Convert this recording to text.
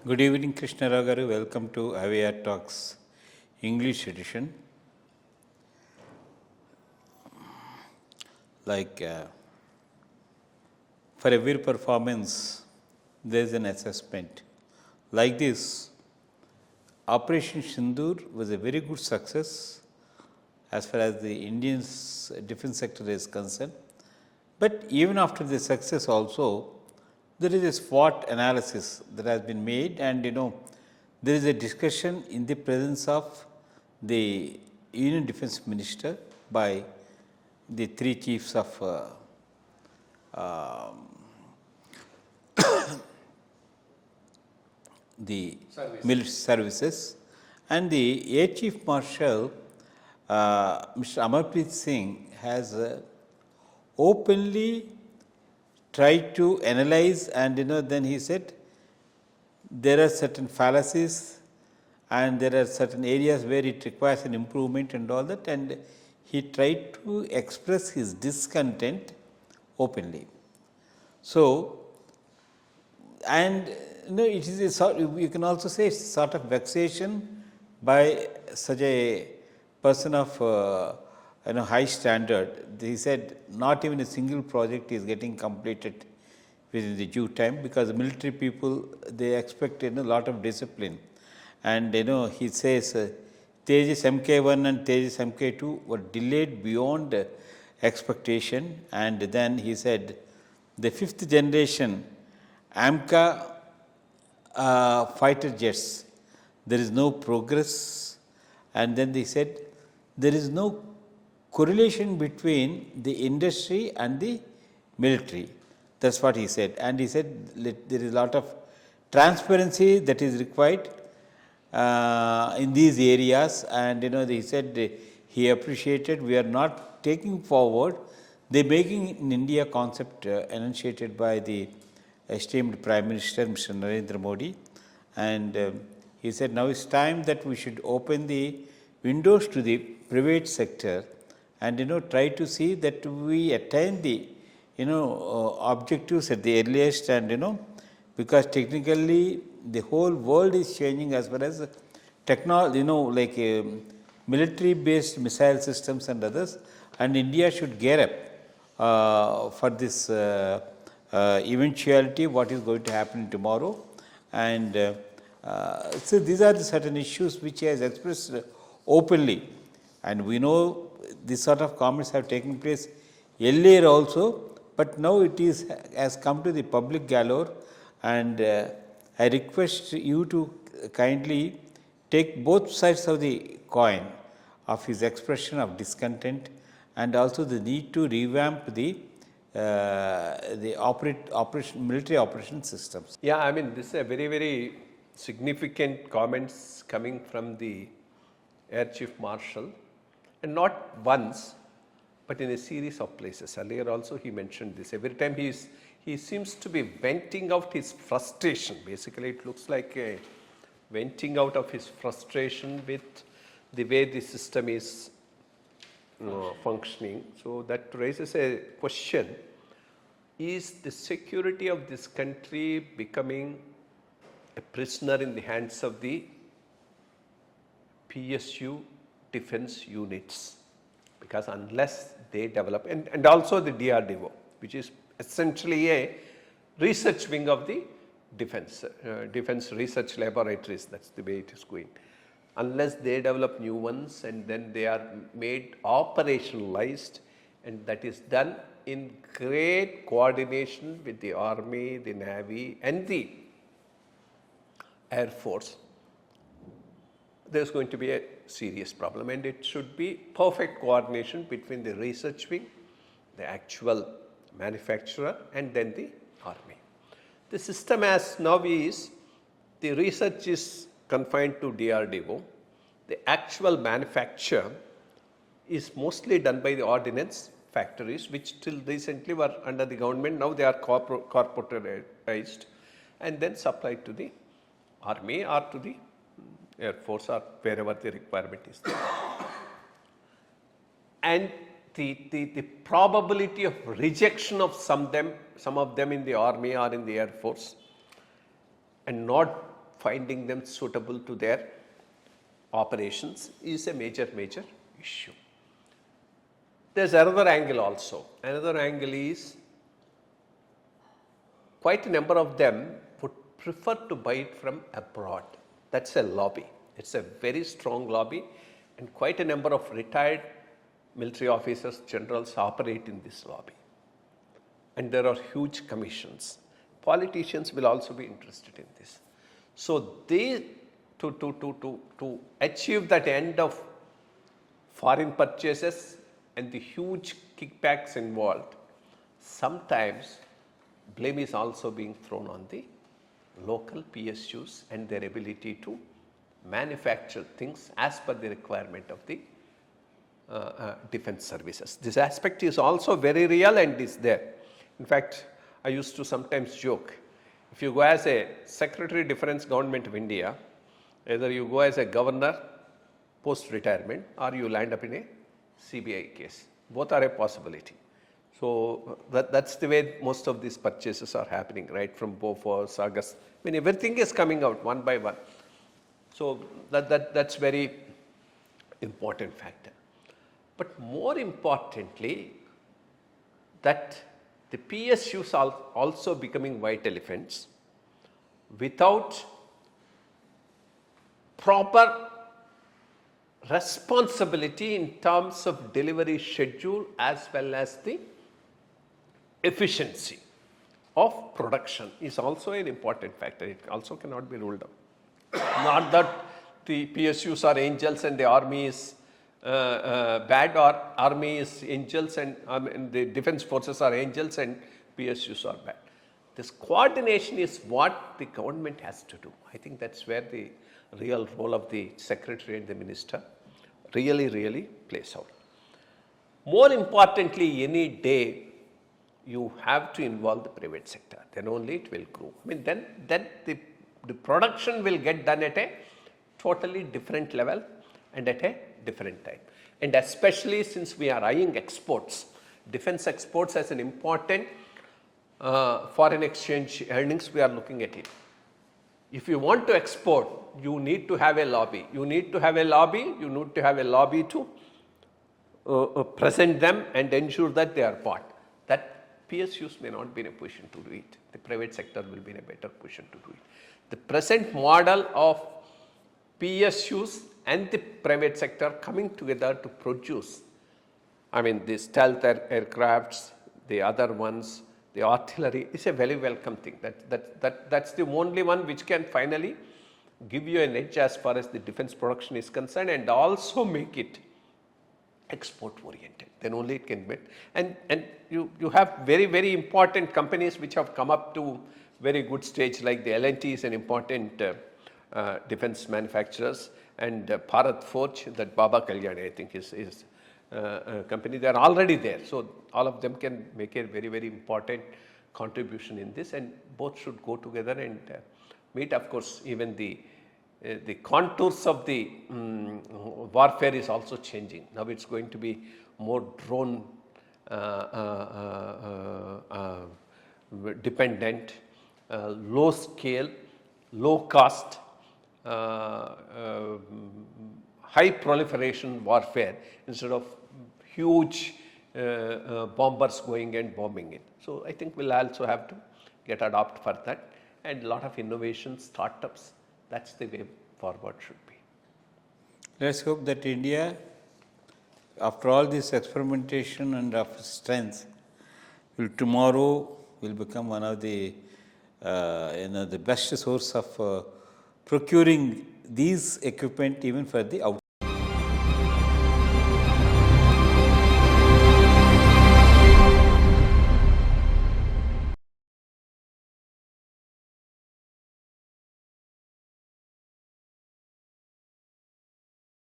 Good evening, Krishna Rao garu. Welcome to IYRTalks English edition. For every performance, there is an assessment. Like this, Operation Sindoor was a very good success as far as the Indian's defense sector is concerned. But even after the success also, there is a SWOT analysis that has been made, and there is a discussion in the presence of the Union Defense Minister by the three chiefs of the military services, and the Air Chief Marshal Mr. Amarpreet Singh has openly tried to analyze, and then he said there are certain fallacies and there are certain areas where it requires an improvement and all that, and he tried to express his discontent openly. So, and it is a sort, you can also say it's sort of vexation by such a person of high standard. He said not even a single project is getting completed within the due time, because the military people, they expect a lot of discipline, and he says Tejas MK1 and Tejas MK2 were delayed beyond expectation, and then he said the 5th generation AMCA fighter jets, there is no progress, and then they said there is no correlation between the industry and the military. That's what he said. And he said there is a lot of transparency that is required in these areas, and he said he appreciated we are not taking forward the Making in India concept enunciated by the esteemed Prime Minister Mr. Narendra Modi, and he said now it's time that we should open the windows to the private sector and try to see that we attain the objectives at the earliest, and because technically the whole world is changing as far as technology, military based missile systems and others, and India should gear up for this eventuality what is going to happen tomorrow. And so these are the certain issues which he has expressed openly, and we know this sort of comments have taken place earlier also, but now it has come to the public galore, and I request you to kindly take both sides of the coin of his expression of discontent, and also the need to revamp the military operation systems. Yeah, I mean, this is a very, very significant comments coming from the Air Chief Marshal, and not once, but in a series of places. Earlier also he mentioned this. Every time he seems to be venting out his frustration. Basically, it looks like a venting out of his frustration with the way the system is functioning. So that raises a question: is the security of this country becoming a prisoner in the hands of the PSU defense units? Because unless they develop, and also the DRDO, which is essentially a research wing of the defense research laboratories, that's the way it is going. Unless they develop new ones and then they are made operationalized, and that is done in great coordination with the Army, the Navy and the Air Force, there is going to be a serious problem, and it should be perfect coordination between the research wing, the actual manufacturer, and then the Army. The system as now is, the research is confined to DRDO. The actual manufacture is mostly done by the ordnance factories, which till recently were under the government. Now they are corporatized and then supplied to the Army or to the Air Force or wherever the requirement is there. And the probability of rejection of some of them in the Army or in the Air Force, and not finding them suitable to their operations is a major issue. There's another angle also. Another angle is quite a number of them would prefer to buy it from abroad. That's a lobby. It's a very strong lobby, and quite a number of retired military officers, generals operate in this lobby. And there are huge commissions. Politicians will also be interested in this. So they, to achieve that end of foreign purchases and the huge kickbacks involved, sometimes blame is also being thrown on the local PSUs and their ability to manufacture things as per the requirement of the defense services. This aspect is also very real and is there. In fact, I used to sometimes joke, if you go as a Secretary Defense Government of India, either you go as a governor post-retirement or you land up in a CBI case. Both are a possibility. So that's the way most of these purchases are happening, right from Bofors, August. I mean, everything is coming out one by one. So that's very important factor. But more importantly, that the PSUs are also becoming white elephants without proper responsibility in terms of delivery schedule as well as the efficiency of production is also an important factor. It also cannot be ruled out. Not that the PSUs are angels and the army is bad, or army is angels and the defense forces are angels and PSUs are bad. This coordination is what the government has to do. I think that's where the real role of the secretary and the minister really plays out. More importantly, any day you have to involve the private sector, then only it will grow. I mean, then the production will get done at a totally different level and at a different time. And especially since we are eyeing exports, defense exports as an important foreign exchange earnings, we are looking at it. If you want to export, you need to have a lobby. You need to have a lobby to present them and ensure that they are bought. That PSUs may not be in a position to do it. The private sector will be in a better position to do it. The present model of PSUs and the private sector coming together to produce, I mean, the stealth aircrafts, the other ones, the artillery, is a very welcome thing. That's the only one which can finally give you an edge as far as the defense production is concerned, and also make it export oriented. Then only it can be. And you have very important companies which have come up to very good stage, like the L&T is an important defense manufacturers, and Bharat Forge, that Baba Kalyani I think is a company, they are already there. So all of them can make a very important contribution in this, and both should go together and meet. Of course, even the contours of the warfare is also changing. Now it's going to be more drone dependent, low scale, low cost, high proliferation warfare instead of huge bombers going and bombing it. So I think we'll also have to get adopt for that, and a lot of innovation, startups. That's the way forward should be. Let's hope that India, after all this experimentation and of strength, tomorrow will become one of the the best source of procuring these equipment even for the outside.